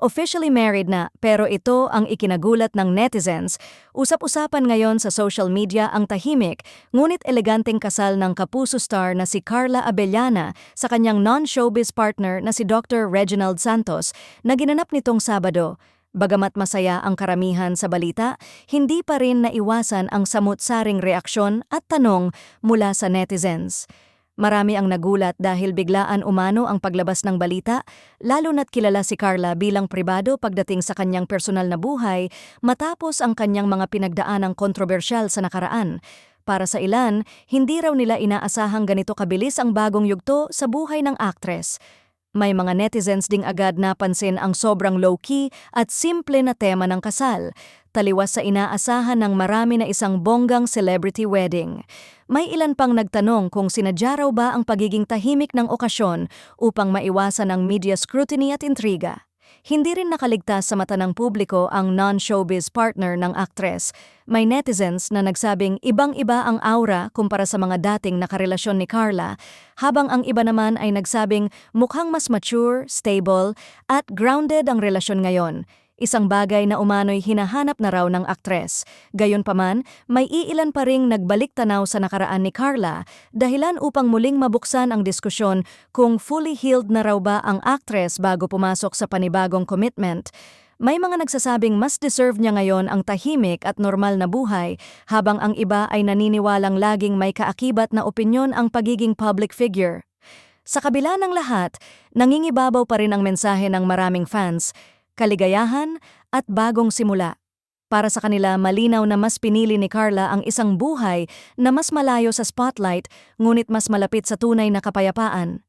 officially married na pero ito ang ikinagulat ng netizens. Usap-usapan ngayon sa social media ang tahimik ngunit eleganteng kasal ng kapuso star na si Carla Abellana sa kanyang non-showbiz partner na si Dr. Reginald Santos na ginanap nitong Sabado. Bagamat masaya ang karamihan sa balita, hindi pa rin naiwasan ang samut-saring reaksyon at tanong mula sa netizens. Marami ang nagulat dahil biglaan umano ang paglabas ng balita, lalo na't kilala si Carla bilang pribado pagdating sa kanyang personal na buhay matapos ang kanyang mga pinagdaanang kontrobersyal sa nakaraan. Para sa ilan, hindi raw nila inaasahang ganito kabilis ang bagong yugto sa buhay ng aktres. May mga netizens ding agad napansin ang sobrang low-key at simple na tema ng kasal, taliwas sa inaasahan ng marami na isang bonggang celebrity wedding. May ilan pang nagtanong kung sinadya raw ba ang pagiging tahimik ng okasyon upang maiwasan ang media scrutiny at intriga. Hindi rin nakaligtas sa mata ng publiko ang non-showbiz partner ng aktres. May netizens na nagsabing ibang-iba ang aura kumpara sa mga dating nakarelasyon ni Carla, habang ang iba naman ay nagsabing mukhang mas mature, stable, at grounded ang relasyon ngayon. Isang bagay na umano'y hinahanap na raw ng aktres. Gayunpaman, may iilan pa ring nagbalik tanaw sa nakaraan ni Carla, dahilan upang muling mabuksan ang diskusyon kung fully healed na raw ba ang aktres bago pumasok sa panibagong commitment. May mga nagsasabing mas deserve niya ngayon ang tahimik at normal na buhay, habang ang iba ay naniniwalang laging may kaakibat na opinyon ang pagiging public figure. Sa kabila ng lahat, nangingibabaw pa rin ang mensahe ng maraming fans, kaligayahan at bagong simula. Para sa kanila, malinaw na mas pinili ni Carla ang isang buhay na mas malayo sa spotlight ngunit mas malapit sa tunay na kapayapaan.